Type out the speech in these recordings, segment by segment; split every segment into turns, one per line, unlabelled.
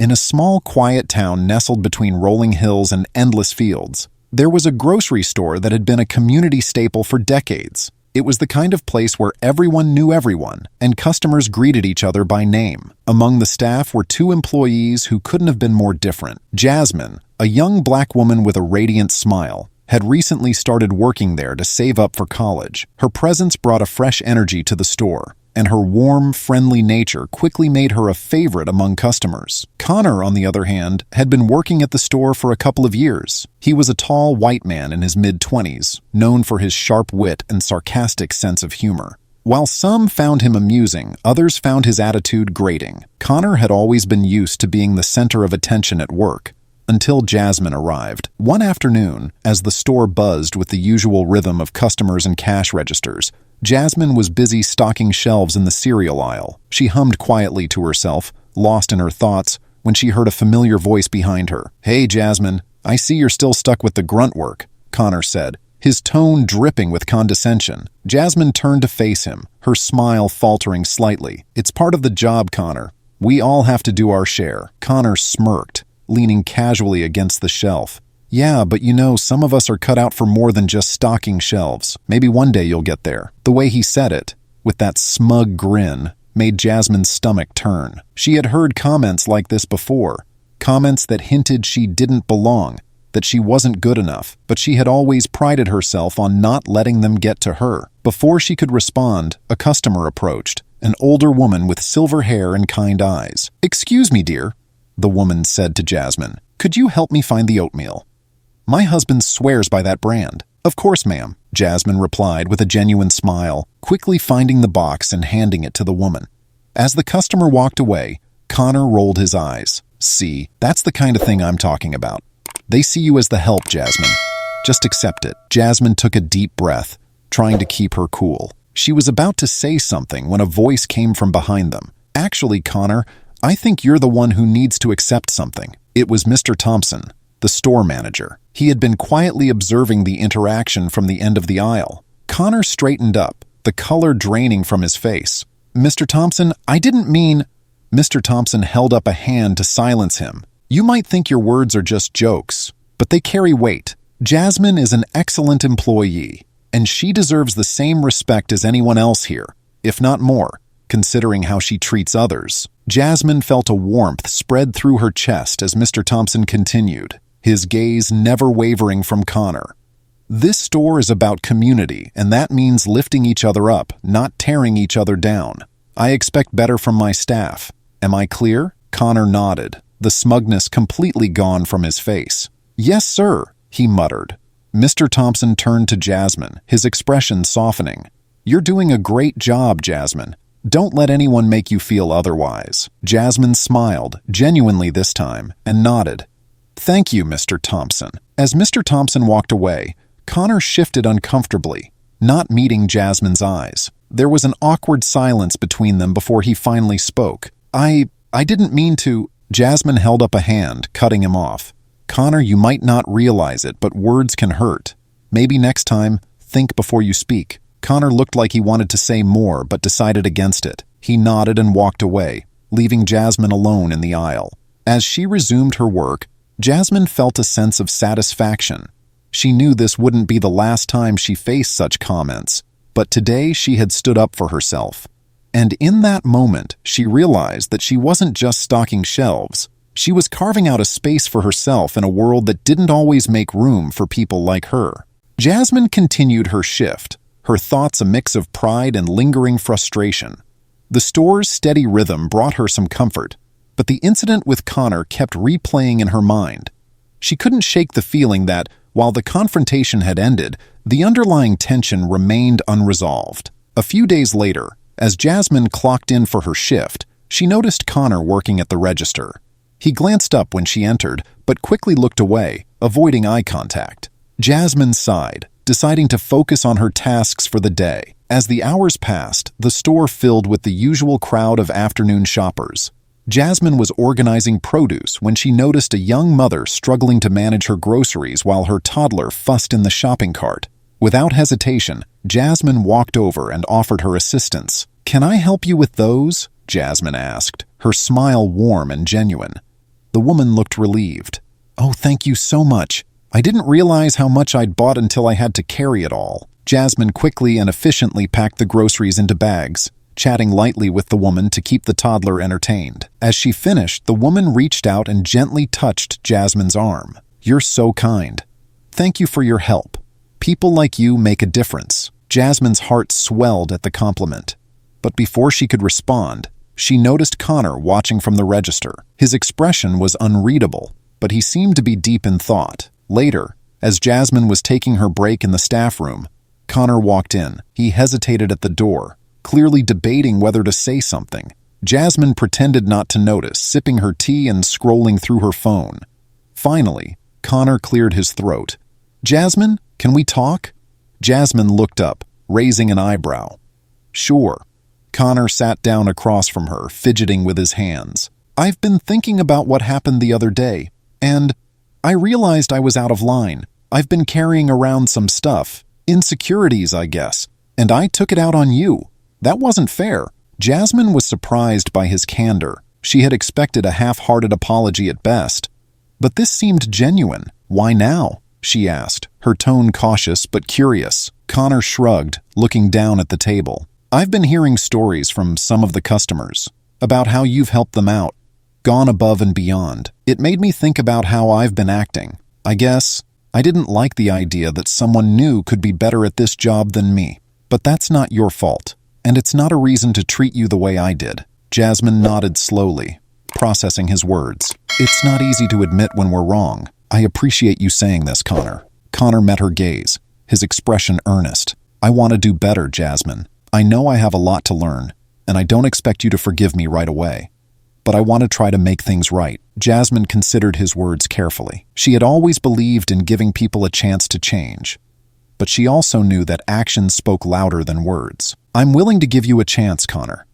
In a small, quiet town nestled between rolling hills and endless fields, there was a grocery store that had been a community staple for decades. It was the kind of place where everyone knew everyone, and customers greeted each other by name. Among the staff were two employees who couldn't have been more different. Jasmine, a young black woman with a radiant smile, had recently started working there to save up for college. Her presence brought a fresh energy to the store, and her warm, friendly nature quickly made her a favorite among customers. Connor, on the other hand, had been working at the store for a couple of years. He was a tall, white man in his mid-20s, known for his sharp wit and sarcastic sense of humor. While some found him amusing, others found his attitude grating. Connor had always been used to being the center of attention at work, until Jasmine arrived. One afternoon, as the store buzzed with the usual rhythm of customers and cash registers, Jasmine was busy stocking shelves in the cereal aisle. She hummed quietly to herself, lost in her thoughts, when she heard a familiar voice behind her. "Hey, Jasmine, I see you're still stuck with the grunt work," Connor said, his tone dripping with condescension. Jasmine turned to face him, her smile faltering slightly. "It's part of the job, Connor. We all have to do our share." Connor smirked, leaning casually against the shelf. "Yeah, but some of us are cut out for more than just stocking shelves. Maybe one day you'll get there." The way he said it, with that smug grin, made Jasmine's stomach turn. She had heard comments like this before, comments that hinted she didn't belong, that she wasn't good enough, but she had always prided herself on not letting them get to her. Before she could respond, a customer approached, an older woman with silver hair and kind eyes. "Excuse me, dear," the woman said to Jasmine. "Could you help me find the oatmeal? My husband swears by that brand." "Of course, ma'am," Jasmine replied with a genuine smile, quickly finding the box and handing it to the woman. As the customer walked away, Connor rolled his eyes. "See, that's the kind of thing I'm talking about. They see you as the help, Jasmine. Just accept it." Jasmine took a deep breath, trying to keep her cool. She was about to say something when a voice came from behind them. "Actually, Connor, I think you're the one who needs to accept something." It was Mr. Thompson, the store manager. He had been quietly observing the interaction from the end of the aisle. Connor straightened up, the color draining from his face. "Mr. Thompson, I didn't mean—" Mr. Thompson held up a hand to silence him. "You might think your words are just jokes, but they carry weight. Jasmine is an excellent employee, and she deserves the same respect as anyone else here, if not more, considering how she treats others." Jasmine felt a warmth spread through her chest as Mr. Thompson continued, his gaze never wavering from Connor. "This store is about community, and that means lifting each other up, not tearing each other down. I expect better from my staff. Am I clear?" Connor nodded, the smugness completely gone from his face. "Yes, sir," he muttered. Mr. Thompson turned to Jasmine, his expression softening. "You're doing a great job, Jasmine. Don't let anyone make you feel otherwise." Jasmine smiled, genuinely this time, and nodded. "Thank you, Mr. Thompson." As Mr. Thompson walked away, Connor shifted uncomfortably, not meeting Jasmine's eyes. There was an awkward silence between them before he finally spoke. I didn't mean to—" Jasmine held up a hand, cutting him off. "Connor, you might not realize it, but words can hurt. Maybe next time, think before you speak." Connor looked like he wanted to say more, but decided against it. He nodded and walked away, leaving Jasmine alone in the aisle. As she resumed her work, Jasmine felt a sense of satisfaction. She knew this wouldn't be the last time she faced such comments, but today she had stood up for herself. And in that moment, she realized that she wasn't just stocking shelves. She was carving out a space for herself in a world that didn't always make room for people like her. Jasmine continued her shift, her thoughts a mix of pride and lingering frustration. The store's steady rhythm brought her some comfort, but the incident with Connor kept replaying in her mind. She couldn't shake the feeling that, while the confrontation had ended, the underlying tension remained unresolved. A few days later, as Jasmine clocked in for her shift, she noticed Connor working at the register. He glanced up when she entered, but quickly looked away, avoiding eye contact. Jasmine sighed, deciding to focus on her tasks for the day. As the hours passed, the store filled with the usual crowd of afternoon shoppers. Jasmine was organizing produce when she noticed a young mother struggling to manage her groceries while her toddler fussed in the shopping cart. Without hesitation, Jasmine walked over and offered her assistance. "Can I help you with those?" Jasmine asked, her smile warm and genuine. The woman looked relieved. "Oh, thank you so much. I didn't realize how much I'd bought until I had to carry it all." Jasmine quickly and efficiently packed the groceries into bags, chatting lightly with the woman to keep the toddler entertained. As she finished, the woman reached out and gently touched Jasmine's arm. "You're so kind. Thank you for your help. People like you make a difference." Jasmine's heart swelled at the compliment. But before she could respond, she noticed Connor watching from the register. His expression was unreadable, but he seemed to be deep in thought. Later, as Jasmine was taking her break in the staff room, Connor walked in. He hesitated at the door, clearly debating whether to say something. Jasmine pretended not to notice, sipping her tea and scrolling through her phone. Finally, Connor cleared his throat. "Jasmine, can we talk?" Jasmine looked up, raising an eyebrow. "Sure." Connor sat down across from her, fidgeting with his hands. "I've been thinking about what happened the other day, and I realized I was out of line. I've been carrying around some stuff, insecurities, I guess, and I took it out on you. That wasn't fair." Jasmine was surprised by his candor. She had expected a half-hearted apology at best. But this seemed genuine. "Why now?" she asked, her tone cautious but curious. Connor shrugged, looking down at the table. "I've been hearing stories from some of the customers about how you've helped them out, gone above and beyond. It made me think about how I've been acting. I guess I didn't like the idea that someone new could be better at this job than me. But that's not your fault, and it's not a reason to treat you the way I did." Jasmine nodded slowly, processing his words. "It's not easy to admit when we're wrong. I appreciate you saying this, Connor." Connor met her gaze, his expression earnest. "I want to do better, Jasmine. I know I have a lot to learn, and I don't expect you to forgive me right away. But I want to try to make things right." Jasmine considered his words carefully. She had always believed in giving people a chance to change. But she also knew that actions spoke louder than words. "I'm willing to give you a chance, Connor.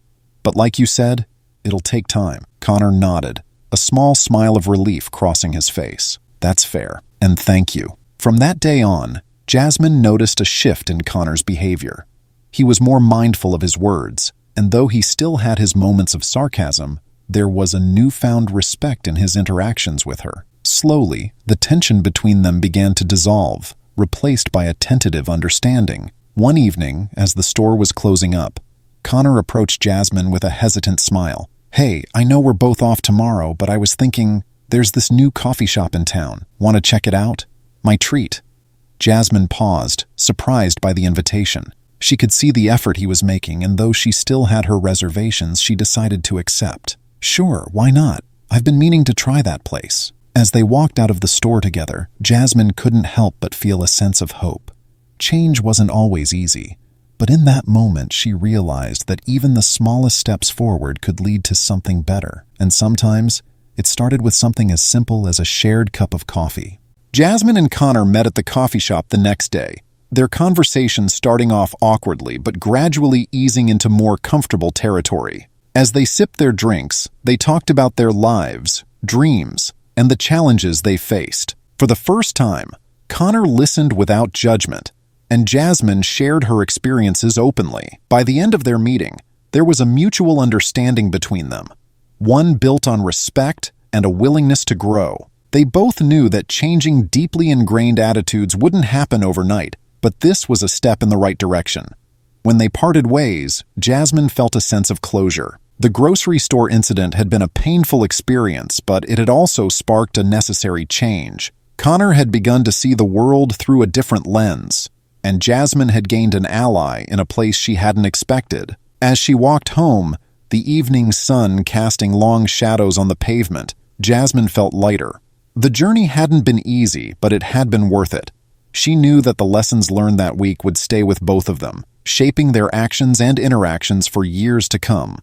But like you said, it'll take time." Connor nodded, a small smile of relief crossing his face. "That's fair, and thank you." From that day on, Jasmine noticed a shift in Connor's behavior. He was more mindful of his words, and though he still had his moments of sarcasm, there was a newfound respect in his interactions with her. Slowly, the tension between them began to dissolve, replaced by a tentative understanding. One evening, as the store was closing up, Connor approached Jasmine with a hesitant smile. "Hey, I know we're both off tomorrow, but I was thinking, there's this new coffee shop in town. Want to check it out? My treat." Jasmine paused, surprised by the invitation. She could see the effort he was making, and though she still had her reservations, she decided to accept. "Sure, why not? I've been meaning to try that place." As they walked out of the store together, Jasmine couldn't help but feel a sense of hope. Change wasn't always easy, but in that moment she realized that even the smallest steps forward could lead to something better, and sometimes it started with something as simple as a shared cup of coffee. Jasmine and Connor met at the coffee shop the next day, their conversation starting off awkwardly but gradually easing into more comfortable territory. As they sipped their drinks, they talked about their lives, dreams, and the challenges they faced. For the first time, Connor listened without judgment, and Jasmine shared her experiences openly. By the end of their meeting, there was a mutual understanding between them, one built on respect and a willingness to grow. They both knew that changing deeply ingrained attitudes wouldn't happen overnight, but this was a step in the right direction. When they parted ways, Jasmine felt a sense of closure. The grocery store incident had been a painful experience, but it had also sparked a necessary change. Connor had begun to see the world through a different lens, and Jasmine had gained an ally in a place she hadn't expected. As she walked home, the evening sun casting long shadows on the pavement, Jasmine felt lighter. The journey hadn't been easy, but it had been worth it. She knew that the lessons learned that week would stay with both of them, shaping their actions and interactions for years to come.